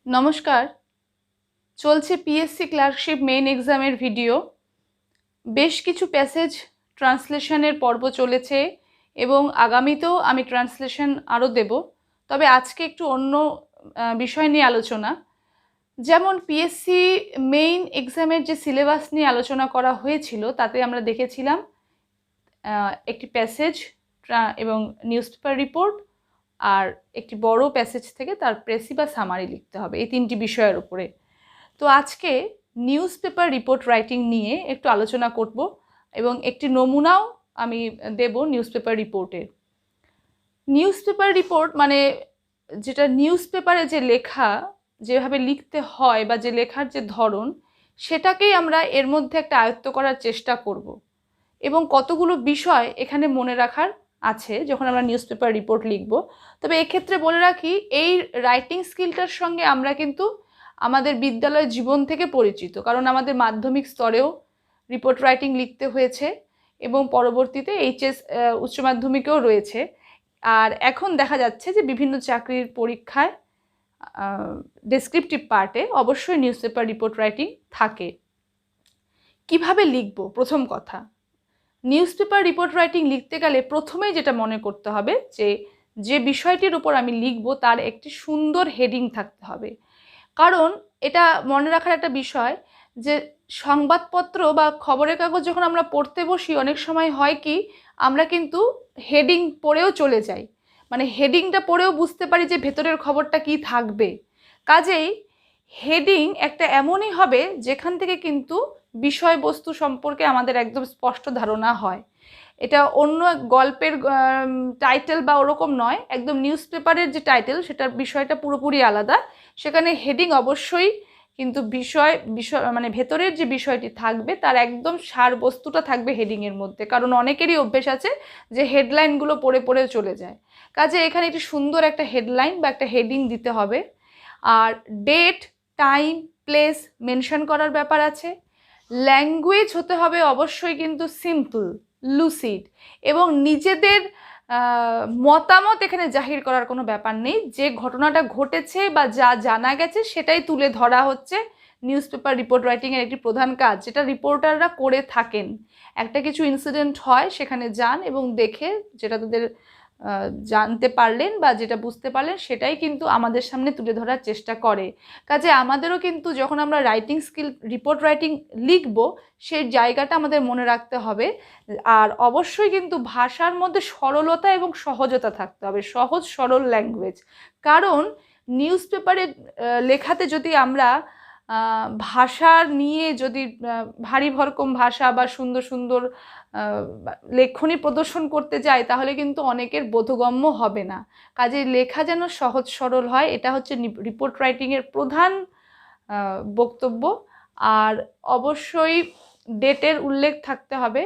নমস্কার। চলছে PSC clerkship main এক্সামের ভিডিও। বেশ কিছু প্যাসেজ ট্রান্সলেশনের পর্ব চলেছে এবং আগামীতেও আমি ট্রান্সলেশন আরও দেব। তবে আজকে একটু অন্য বিষয় নিয়ে আলোচনা। যেমন পিএসসি মেইন এক্সামের যে সিলেবাস নিয়ে আলোচনা করা হয়েছিল তাতে আমরা দেখেছিলাম একটি প্যাসেজ এবং নিউজপেপার রিপোর্ট আর একটি বড় প্যাসেজ থেকে তার প্রেসি বা সামারি লিখতে হবে, এই তিনটি বিষয়ের উপরে। তো আজকে নিউজ পেপার রিপোর্ট রাইটিং নিয়ে একটু আলোচনা করব এবং একটি নমুনাও আমি দেব নিউজ পেপার রিপোর্টের। নিউজ পেপার রিপোর্ট মানে যেটা নিউজ পেপারে যে লেখা, যেভাবে লিখতে হয় বা যে লেখার যে ধরন, সেটাকেই আমরা এর মধ্যে একটা আয়ত্ত করার চেষ্টা করব এবং কতগুলো বিষয় এখানে মনে রাখার আছে যখন আমরা নিউজ পেপার রিপোর্ট লিখব। তবে এক্ষেত্রে বলে রাখি, এই রাইটিং স্কিলটার সঙ্গে আমরা কিন্তু আমাদের বিদ্যালয় জীবন থেকে পরিচিত, কারণ আমাদের মাধ্যমিক স্তরেও রিপোর্ট রাইটিং লিখতে হয়েছে এবং পরবর্তীতে এইচএস উচ্চ মাধ্যমিকেও রয়েছে। আর এখন দেখা যাচ্ছে যে বিভিন্ন চাকরির পরীক্ষায় ডেসক্রিপটিভ পার্টে অবশ্যই নিউজ পেপার রিপোর্ট রাইটিং থাকে। কিভাবে লিখব? প্রথম কথা, নিউজ পেপার রিপোর্ট রাইটিং লিখতে গেলে প্রথমেই যেটা মনে করতে হবে যে বিষয়টির উপর আমি লিখব তার একটি সুন্দর হেডিং থাকতে হবে। কারণ এটা মনে রাখার একটা বিষয় যে সংবাদপত্র বা খবরের কাগজ যখন আমরা পড়তে বসি, অনেক সময় হয় কি, আমরা কিন্তু হেডিং পড়েও চলে যাই, মানে হেডিংটা পড়েও বুঝতে পারি যে ভেতরের খবরটা কি থাকবে। কাজেই হেডিং একটা এমনই হবে যেখান থেকে কিন্তু বিষয়বস্তু সম্পর্কে আমাদের একদম স্পষ্ট ধারণা হয়। এটা অন্য গল্পের টাইটেল বা ওরকম নয়, একদম নিউজ পেপারের যে টাইটেল সেটার বিষয়টা পুরোপুরি আলাদা। সেখানে হেডিং অবশ্যই কিন্তু বিষয় মানে ভেতরের যে বিষয়টি থাকবে তার একদম সার বস্তুটা থাকবে হেডিংয়ের মধ্যে। কারণ অনেকেরই অভ্যেস আছে যে হেডলাইনগুলো পড়ে পড়ে চলে যায়। কাজে এখানে একটি সুন্দর একটা হেডলাইন বা একটা হেডিং দিতে হবে। আর ডেট, টাইম, প্লেস মেনশন করার ব্যাপার আছে। ল্যাঙ্গুয়েজ হতে হবে অবশ্যই কিন্তু সিম্পল, লুসিড এবং নিজেদের মতামত এখানে জাহির করার কোনো ব্যাপার নেই। যে ঘটনাটা ঘটেছে বা যা জানা গেছে সেটাই তুলে ধরা হচ্ছে নিউজ পেপার রিপোর্ট রাইটিংয়ের একটি প্রধান কাজ, যেটা রিপোর্টাররা করে থাকেন। একটা কিছু ইনসিডেন্ট হয়, সেখানে যান এবং দেখে যেটা তাদের জানতে পারলেন বা যেটা বুঝতে পারলেন সেটাই কিন্তু আমাদের সামনে তুলে ধরার চেষ্টা করে। কাজে আমাদেরও কিন্তু যখন আমরা রাইটিং স্কিল রিপোর্ট রাইটিং লিখব, সেই জায়গাটা আমাদের মনে রাখতে হবে। আর অবশ্যই কিন্তু ভাষার মধ্যে সরলতা এবং সহজতা থাকতে হবে, সহজ সরল ল্যাঙ্গুয়েজ। কারণ নিউজ পেপারে লেখাতে যদি আমরা ভাষা নিয়ে যদি ভারী ভরকম ভাষা বা সুন্দর সুন্দর লেখনী প্রদর্শন করতে যাই, তাহলে কিন্তু অনেকের বোধগম্য হবে না। কাজেই লেখা যেন সহজ সরল হয়, এটা হচ্ছে রিপোর্ট রাইটিংয়ের প্রধান বক্তব্য। আর অবশ্যই ডেটের উল্লেখ থাকতে হবে।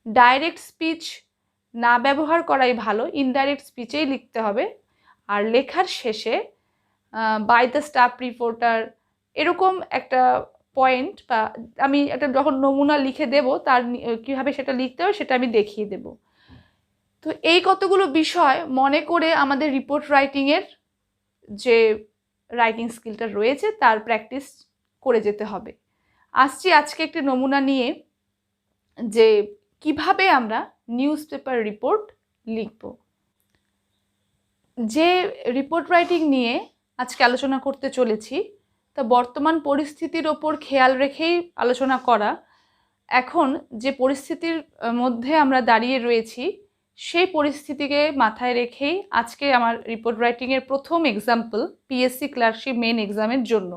ডাইরেক্ট স্পিচ না ব্যবহার করাই ভালো, ইনডাইরেক্ট স্পিচেই লিখতে হবে। আর লেখার শেষে বাই দ্য স্টাফ রিপোর্টার এরকম একটা পয়েন্ট বা আমি একটা যখন নমুনা লিখে দেব তার কীভাবে সেটা লিখতে হবে সেটা আমি দেখিয়ে দেব। তো এই কতগুলো বিষয় মনে করে আমাদের রিপোর্ট রাইটিংয়ের যে রাইটিং স্কিলটা রয়েছে তার প্র্যাকটিস করে যেতে হবে। আসছি আজকে একটি নমুনা নিয়ে যে কিভাবে আমরা নিউজ পেপার রিপোর্ট লিখব। যে রিপোর্ট রাইটিং নিয়ে আজকে আলোচনা করতে চলেছি তা বর্তমান পরিস্থিতির ওপর খেয়াল রেখেই আলোচনা করা। এখন যে পরিস্থিতির মধ্যে আমরা দাঁড়িয়ে রয়েছি সেই পরিস্থিতিকে মাথায় রেখেই আজকে আমার রিপোর্ট রাইটিংয়ের প্রথম এক্সাম্পল পিএসসি ক্লার্কশিপ মেইন এক্সামের জন্য।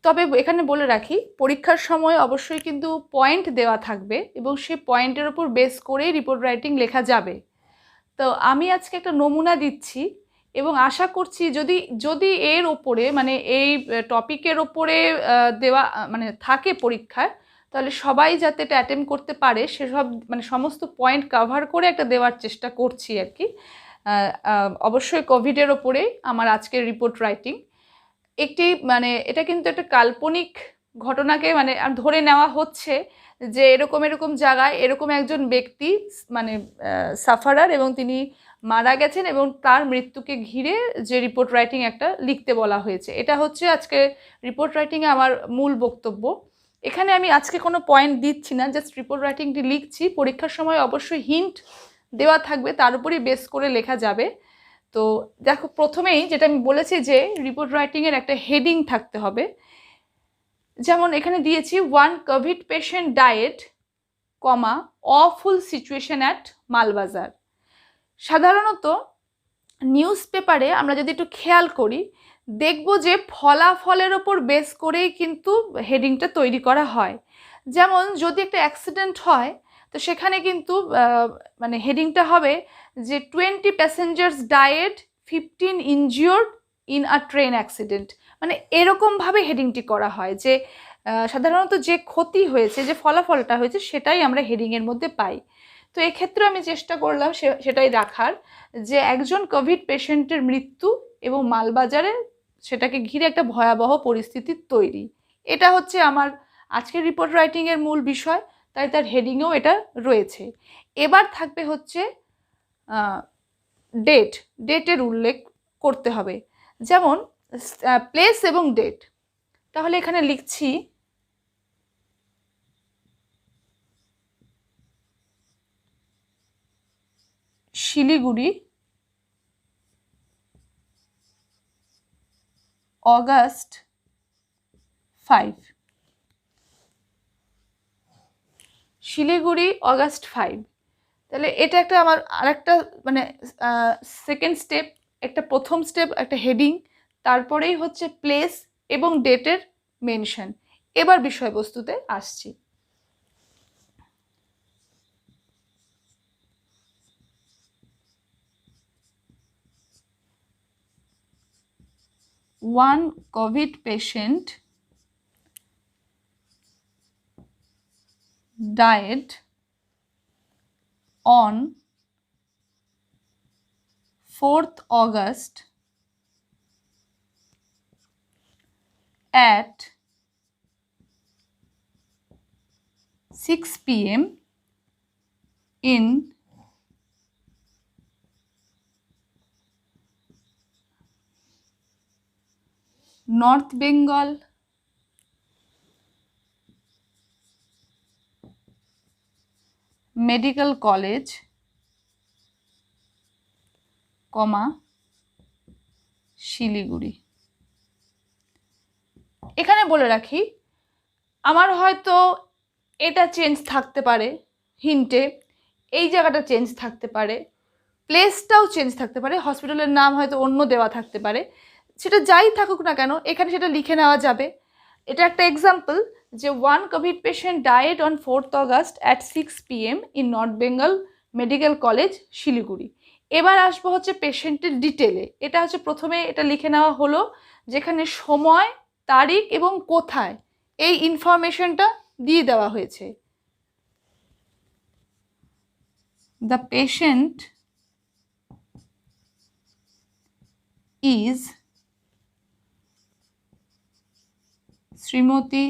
তবে এখানে বলে রাখি, পরীক্ষার সময় অবশ্যই কিন্তু পয়েন্ট দেওয়া থাকবে এবং সেই পয়েন্টের ওপর বেস করেই রিপোর্ট রাইটিং লেখা যাবে। তো আমি আজকে একটা নমুনা দিচ্ছি এবং আশা করছি যদি এর ওপরে মানে এই টপিকের ওপরে দেওয়া মানে থাকে পরীক্ষায়, তাহলে সবাই যাতে এটা অ্যাটেম্প করতে পারে সেসব মানে সমস্ত পয়েন্ট কভার করে একটা দেওয়ার চেষ্টা করছি আর কি। অবশ্যই কোভিডের ওপরেই আমার আজকের রিপোর্ট রাইটিং। একটি মানে এটা কিন্তু একটা কাল্পনিক ঘটনাকে মানে ধরে নেওয়া হচ্ছে যে এরকম এরকম জায়গায় এরকম একজন ব্যক্তি মানে সাফারার এবং তিনি মারা গেছেন এবং তার মৃত্যুকে ঘিরে যে রিপোর্ট রাইটিং একটা লিখতে বলা হয়েছে। এটা হচ্ছে আজকে রিপোর্ট রাইটিংয়ে আমার মূল বক্তব্য। এখানে আমি আজকে কোনো পয়েন্ট দিচ্ছি না, জাস্ট রিপোর্ট রাইটিংটি লিখছি। পরীক্ষার সময় অবশ্যই হিন্ট দেওয়া থাকবে, তার উপরই বেস করে লেখা যাবে। তো দেখো, প্রথমেই যেটা আমি বলেছি যে রিপোর্ট রাইটিংয়ের একটা হেডিং থাকতে হবে। যেমন এখানে দিয়েছি, one Covid patient diet, comma, awful situation at Malbazar. সাধারণত নিউজ পেপারে আমরা যদি একটু খেয়াল করি, দেখব যে ফলাফলের ওপর বেস করেই কিন্তু হেডিংটা তৈরি করা হয়। যেমন যদি একটা অ্যাক্সিডেন্ট হয়, তো সেখানে কিন্তু মানে হেডিংটা হবে যে 20 passengers died, 15 injured in a train accident. মানে এরকমভাবে হেডিংটি করা হয় যে সাধারণত যে ক্ষতি হয়েছে, যে ফলাফলটা হয়েছে, সেটাই আমরা হেডিংয়ের মধ্যে পাই। তো এক্ষেত্রে আমি চেষ্টা করলাম সেটাই রাখার, যে একজন কোভিড পেশেন্টের মৃত্যু এবং মালবাজারে সেটাকে ঘিরে একটা ভয়াবহ পরিস্থিতির তৈরি। এটা হচ্ছে আমার আজকের রিপোর্ট রাইটিংয়ের মূল বিষয়, তাই তার হেডিংয়েও এটা রয়েছে। এবার থাকবে হচ্ছে ডেটের উল্লেখ করতে হবে, যেমন প্লেস এবং ডেট। তাহলে এখানে লিখছি, শিলিগুড়ি, অগাস্ট 5। শিলিগুড়ি অগাস্ট 5। তাহলে এটা একটা আমার আরেকটা মানে সেকেন্ড স্টেপ, একটা প্রথম স্টেপ একটা হেডিং, তারপরেই হচ্ছে প্লেস এবং ডেটের মেনশন। এবার বিষয়বস্তুতে আসছি। One Covid patient died on 4th August at 6 p.m. in North Bengal Medical College, কমা, শিলিগুড়ি। এখানে বলে রাখি, আমার হয়তো এটা চেঞ্জ থাকতে পারে হিন্টে, এই জায়গাটা চেঞ্জ থাকতে পারে, প্লেসটাও চেঞ্জ থাকতে পারে, হসপিটালের নাম হয়তো অন্য দেওয়া থাকতে পারে। সেটা যাই থাকুক না কেন, এখানে সেটা লিখে নেওয়া যাবে। এটা একটা এক্সাম্পল যে one Covid patient died on 4th August at 6 p.m. In north Bengal Medical college, Siliguri. এবার আসবো হচ্ছে পেশেন্টের ডিটেলে। এটা হচ্ছে প্রথমে এটা লিখে নেওয়া হলো, যেখানে সময়, তারিখ এবং কোথায় এই ইনফরমেশনটা দিয়ে দেওয়া হয়েছে। The patient is Shrimati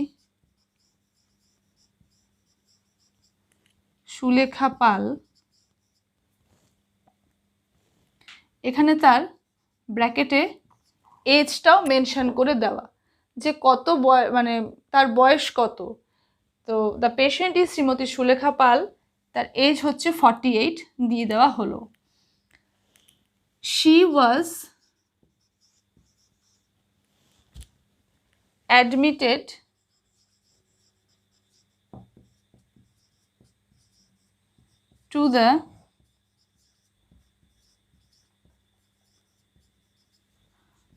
Sulekha Pal. এখানে তার ব্র্যাকেটে এজটাও মেনশন করে দেওয়া, যে কত মানে তার বয়স কত। তো the patient is Shrimati Sulekha Pal, তার এজ হচ্ছে 48 দিয়ে দেওয়া হলো। She was admitted to the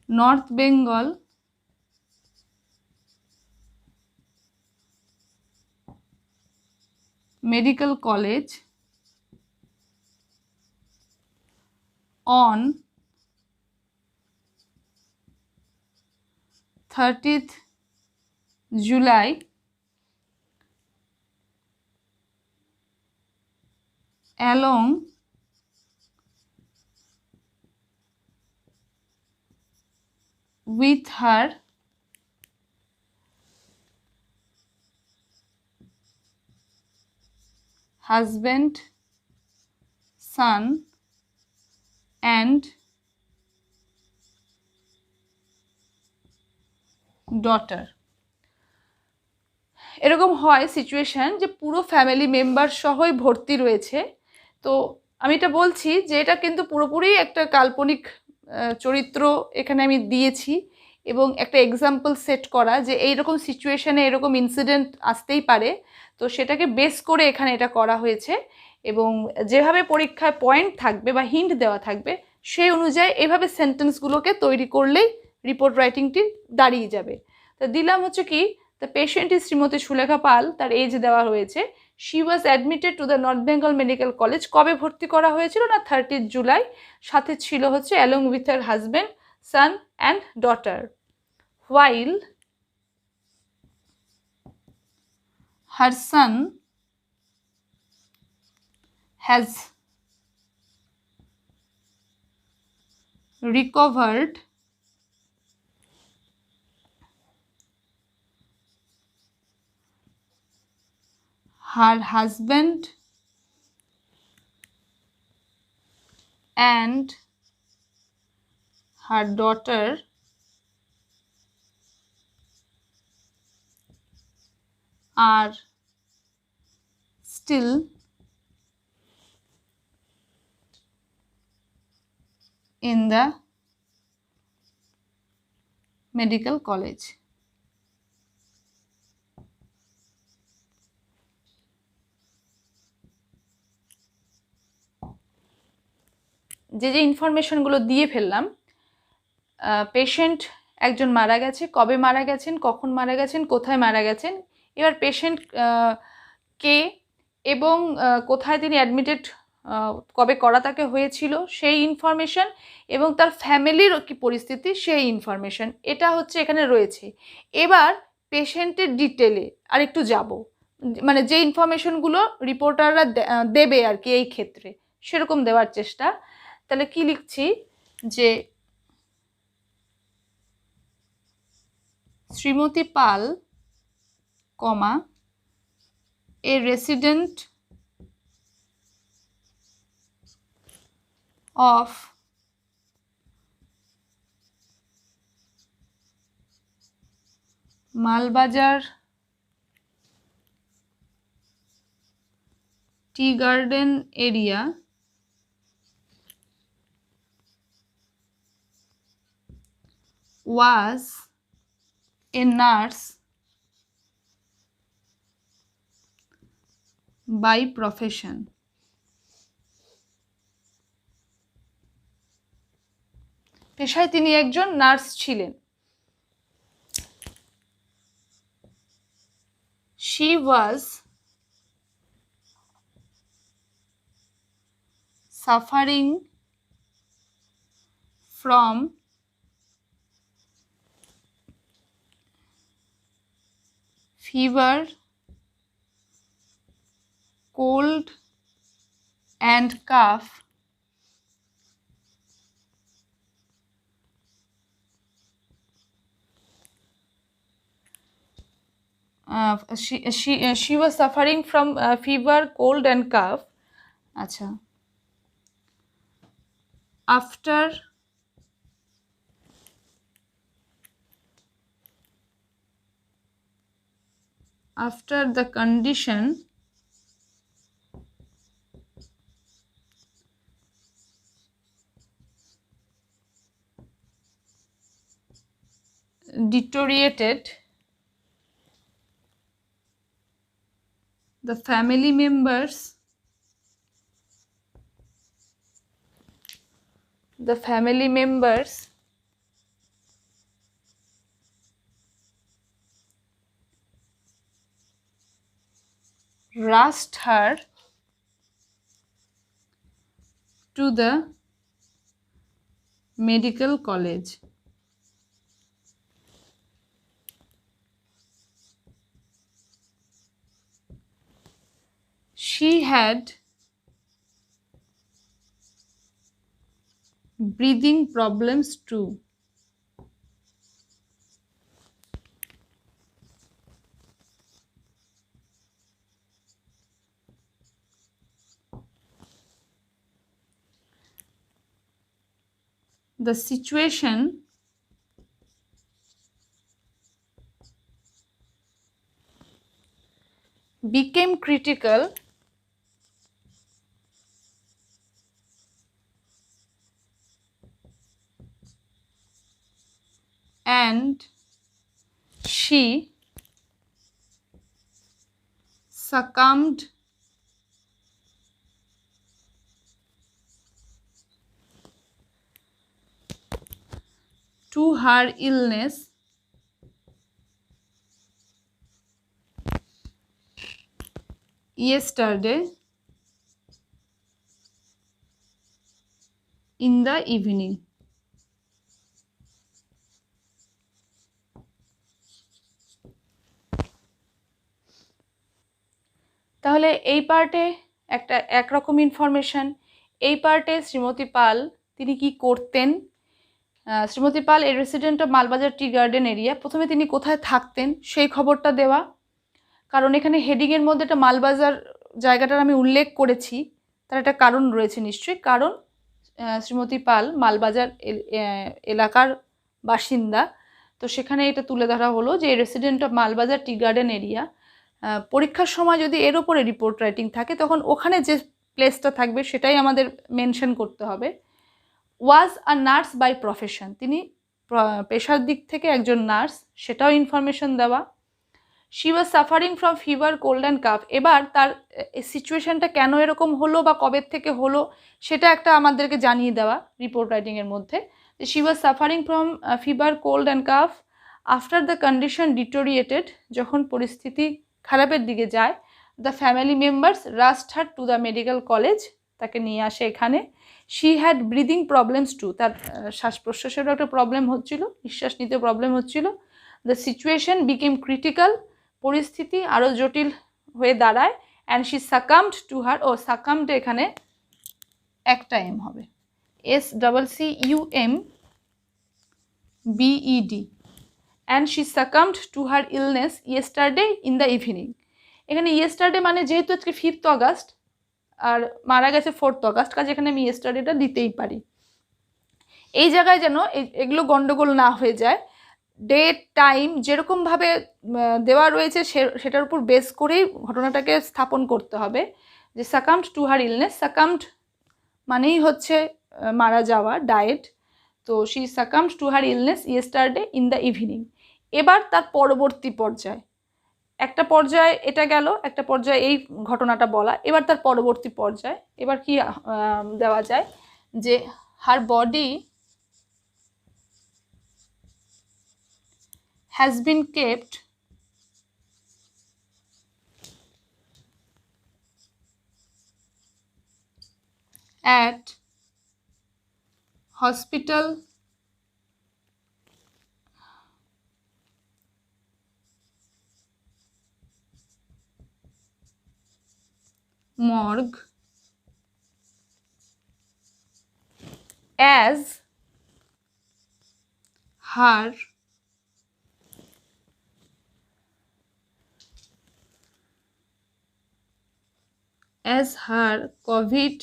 North Bengal Medical College on 30th July along with her husband, son and daughter. এরকম হয় সিচুয়েশন যে পুরো ফ্যামিলি মেম্বার সহই ভর্তি রয়েছে। তো আমি এটা বলছি যে এটা কিন্তু পুরোপুরি একটা কাল্পনিক চরিত্র এখানে আমি দিয়েছি, এবং একটা এক্সাম্পল সেট করা যে এইরকম সিচুয়েশনে এরকম ইনসিডেন্ট আসতেই পারে, তো সেটাকে বেস করে এখানে এটা করা হয়েছে। এবং যেভাবে পরীক্ষায় পয়েন্ট থাকবে বা হিন্ট দেওয়া থাকবে সেই অনুযায়ী এইভাবে সেন্টেন্সগুলোকে তৈরি করলেই রিপোর্ট রাইটিংটি দাঁড়িয়ে যাবে। তো দিলাম হচ্ছে কি, the patient is Shrimati Sulekha Pal, তার এজ দেওয়া হয়েছে। She was admitted to the North Bengal Medical College, কবে ভর্তি করা হয়েছিল না 30 জুলাই, সাথে ছিল হচ্ছে along with her husband, son and daughter. While her son has recovered her husband and her daughter are still in the medical college. যে যে ইনফরমেশনগুলো দিয়ে ফেললাম, পেশেন্ট একজন মারা গেছে, কবে মারা গেছেন, কখন মারা গেছেন, কোথায় মারা গেছেন। এবার পেশেন্ট কে এবং কোথায় তিনি অ্যাডমিটেড, কবে করা তাকে হয়েছিল সেই ইনফরমেশন, এবং তার ফ্যামিলির কি পরিস্থিতি সেই ইনফরমেশন, এটা হচ্ছে এখানে রয়েছে। এবার পেশেন্টের ডিটেলে আরেকটু যাব, মানে যে ইনফরমেশনগুলো রিপোর্টাররা দেবে আর কি এই ক্ষেত্রে, সেরকম দেওয়ার চেষ্টা। তাহলে কি লিখছি যে Shrimati Pal, comma, a resident of Malbajar Tea Garden area was a nurse by profession. পেশায় তিনি একজন নার্স ছিলেন। She was suffering from fever, cold and cough she was suffering from fever, cold and cough. আচ্ছা, after the condition deteriorated, the family members rushed her to the medical college. She had breathing problems too. the situation became critical and she succumbed to her illness yesterday in the evening. তাহলে এই পার্টে একটা একরকম information, এই পার্টে শ্রীমতী পাল তিনি কি করতেন, Shrimati Pal a resident of Malbazar tea garden area, প্রথমে তিনি কোথায় থাকতেন সেই খবরটা দেওয়া, কারণ এখানে হেডিংয়ের মধ্যে একটা মালবাজার জায়গাটার আমি উল্লেখ করেছি, তার একটা কারণ রয়েছে নিশ্চয়ই, কারণ শ্রীমতী পাল মালবাজার এলাকার বাসিন্দা, তো সেখানে এটা তুলে ধরা হলো যে resident of Malbazar tea garden area. পরীক্ষার সময় যদি এর ওপরে রিপোর্ট রাইটিং থাকে তখন ওখানে যে প্লেসটা থাকবে সেটাই আমাদের মেনশন করতে হবে। ওয়াজ আ নার্স বাই প্রফেশন, তিনি পেশার দিক থেকে একজন নার্স, সেটাও ইনফরমেশন দেওয়া। She was suffering from fever, cold and calf, এবার তার সিচুয়েশনটা কেন এরকম হলো বা কবে থেকে হলো সেটা একটা আমাদেরকে জানিয়ে দেওয়া রিপোর্ট রাইটিংয়ের মধ্যে। She was suffering from fever, cold and cough after the condition deteriorated, যখন পরিস্থিতি খারাপের দিকে যায়, the family members rushed her to the medical college, তাকে নিয়ে আসে এখানে। She had breathing problems too, তার শ্বাস প্রশ্বাসেরও একটা প্রবলেম হচ্ছিল, নিঃশ্বাস নিতে প্রবলেম হচ্ছিল। দ্য সিচুয়েশন বিকেম ক্রিটিক্যাল, পরিস্থিতি আরও জটিল হয়ে দাঁড়ায়। And she succumbed to her, ও সাকামড এখানে একটা এম হবে, SCCUMBED, and she succumbed to her illness yesterday in the evening. এখানে ইয়েস্টারডে মানে যেহেতু আজকে 5th অগাস্ট আর মারা গেছে 4th অগাস্ট, কাজে এখানে আমি ইয়েস্টারডেটা দিতেই পারি। এই জায়গায় যেন এগুলো গন্ডগোল না হয়ে যায়, ডেট টাইম যেরকমভাবে দেওয়া রয়েছে সেটার উপর বেস করেই ঘটনাটাকে স্থাপন করতে হবে। যে সাকামড টু হার ইলনেস, সাকামড মানেই হচ্ছে মারা যাওয়া, ডায়েট, তো she succumbed to her illness yesterday in the evening. এবার তার পরবর্তী পর্যায়, একটা পর্যায়ে এটা গেল, একটা পর্যায়ে এই ঘটনাটা বলা, এবার তার পরবর্তী পর্যায় এবার কি দেওয়া যায় যে হার body has been kept at hospital morgue as her COVID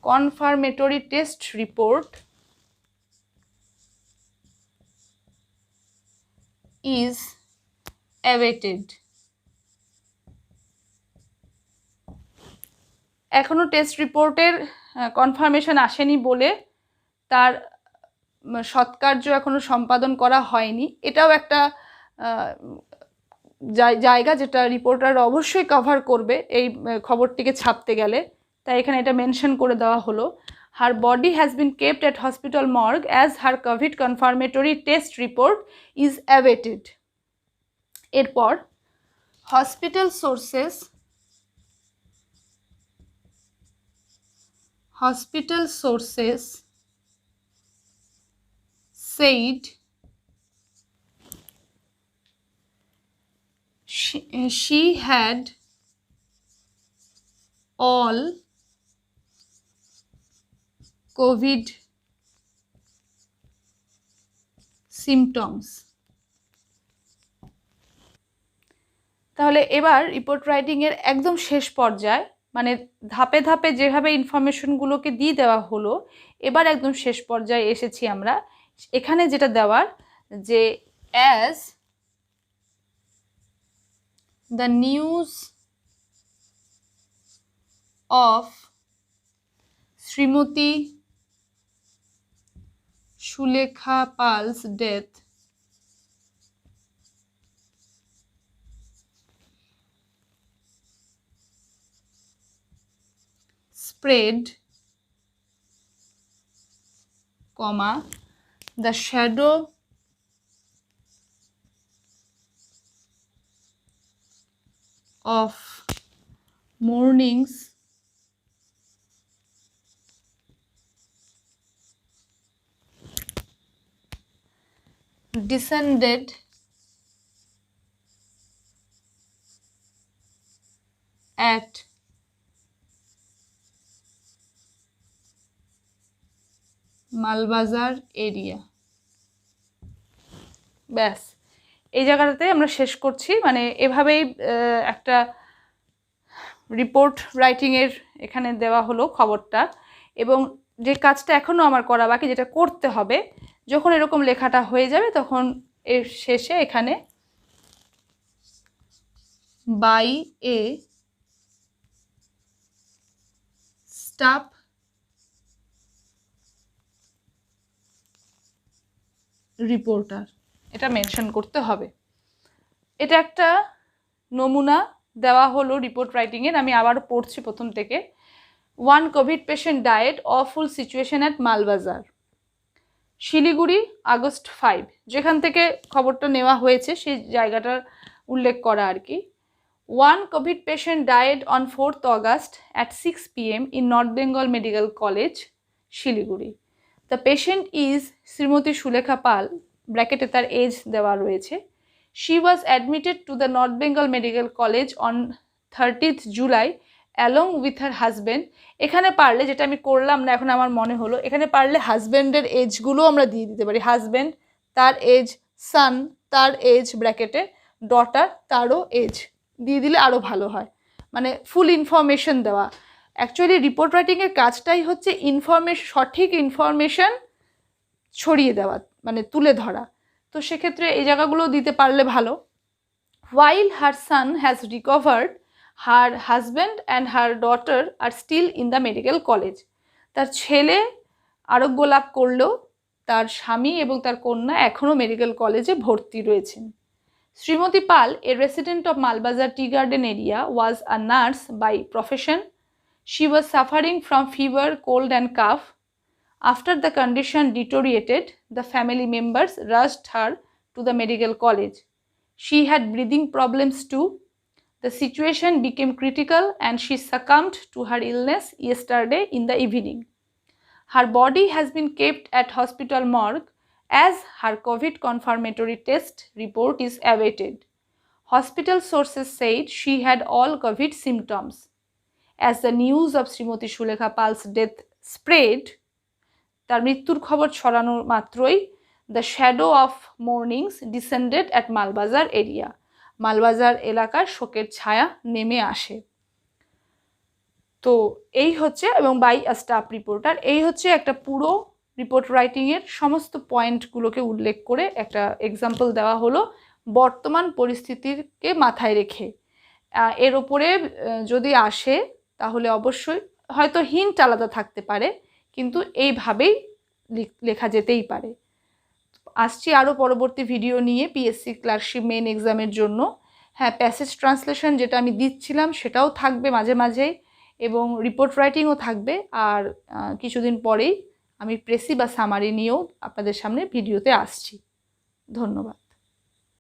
confirmatory test report is awaited. এখনো টেস্ট রিপোর্টের কনফার্মেশন আসেনি বলে তার সৎকার্য এখনো সম্পাদন করা হয়নি, এটাও একটা জায়গা যেটা রিপোর্টার অবশ্যই কভার করবে এই খবরটিকে ছাপতে গেলে, তাই এখানে এটা মেনশন করে দেওয়া হলো। Her body has been kept at hospital morgue as her COVID confirmatory test report is awaited. এরপর hospital sources said she had all COVID symptoms. তাহলে এবার রিপোর্ট রাইটিংয়ের একদম শেষ পর্যায়ে, মানে ধাপে ধাপে যেভাবে ইনফরমেশনগুলোকে দিয়ে দেওয়া হলো, এবার একদম শেষ পর্যায়ে এসেছি আমরা। এখানে যেটা দেওয়ার যে as the news of Shrimati Sulekha Pal's death spread, the shadow of mournings descended at Malbazar area. ব্যাস, এই জায়গাটাতে আমরা শেষ করছি। মানে এভাবেই একটা রিপোর্ট রাইটিংয়ের এখানে দেওয়া হলো খবরটা। এবং যে কাজটা এখনও আমার করা বাকি, যেটা করতে হবে, যখন এরকম লেখাটা হয়ে যাবে তখন এর শেষে এখানে বাই এ স্টাফ রিপোর্টার এটা মেনশন করতে হবে। এটা একটা নমুনা দেওয়া হলো রিপোর্ট রাইটিংয়ের। আমি আবারও পড়ছি প্রথম থেকে। 1 COVID patient died, awful situation at Malbazar. Siliguri, August 5, যেখান থেকে খবরটা নেওয়া হয়েছে সেই জায়গাটার উল্লেখ করা আর কি। 1 COVID patient died on 4th August at 6 PM in North Bengal Medical College, Siliguri. The patient is Shrimati Sulekha পাল, ব্র্যাকেটে তার এজ দেওয়া রয়েছে। She was admitted to the North Bengal Medical College on 30th July along with her husband। এখানে পারলে, যেটা আমি করলাম না এখন আমার মনে হলো, এখানে পারলে হাজব্যান্ডের এজগুলো আমরা দিয়ে দিতে পারি। হাজব্যান্ড, তার এজ, সান, তার এজ ব্র্যাকেটে, ডটার, তারও এজ দিয়ে দিলে আরও ভালো হয়। মানে ফুল ইনফরমেশন দেওয়া। অ্যাকচুয়ালি রিপোর্ট রাইটিংয়ের কাজটাই হচ্ছে সঠিক ইনফরমেশন ছড়িয়ে দেওয়া, মানে তুলে ধরা। তো সেক্ষেত্রে এই জায়গাগুলো দিতে পারলে ভালো। While her son has recovered, her husband and her daughter are still in the medical college। তার ছেলে আরোগ্য লাভ করলেও তার স্বামী এবং তার কন্যা এখনও মেডিকেল কলেজে ভর্তি রয়েছেন। শ্রীমতী পাল, a resident of Malbazar Tea Garden area, was a nurse by profession. She was suffering from fever, cold and cough. After the condition deteriorated, the family members rushed her to the medical college. She had breathing problems too. The situation became critical and she succumbed to her illness yesterday in the evening. Her body has been kept at hospital morgue as her COVID confirmatory test report is awaited. Hospital sources said she had all COVID symptoms. As the news of Srimati Shulekha Pal's death spread, তার মৃত্যুর খবর ছড়ানোর মাত্রই the shadow of mornings descended at Malbazar area, Malbazar এলাকার শোকের ছায়া নেমে আসে। তো এই হচ্ছে, এবং বাই আ স্টাফ রিপোর্টার, এই হচ্ছে একটা পুরো রিপোর্ট রাইটিংয়ের সমস্ত পয়েন্টগুলোকে উল্লেখ করে একটা এক্সাম্পল দেওয়া হলো বর্তমান পরিস্থিতিকে মাথায় রেখে। এর ওপরে যদি আসে তাহলে অবশ্যই হয়তো হিন্ট আলাদা থাকতে পারে, কিন্তু এইভাবেই লেখা যেতেই পারে। আসছি আরও পরবর্তী ভিডিও নিয়ে পিএসসি ক্লার্কশিপ মেন এক্সামের জন্য। হ্যাঁ, প্যাসেজ ট্রান্সলেশন যেটা আমি দিচ্ছিলাম সেটাও থাকবে মাঝে মাঝেই, এবং রিপোর্ট রাইটিংও থাকবে। আর কিছুদিন পরেই আমি প্রেসি বা সামারি নিয়েও আপনাদের সামনে ভিডিওতে আসছি। ধন্যবাদ।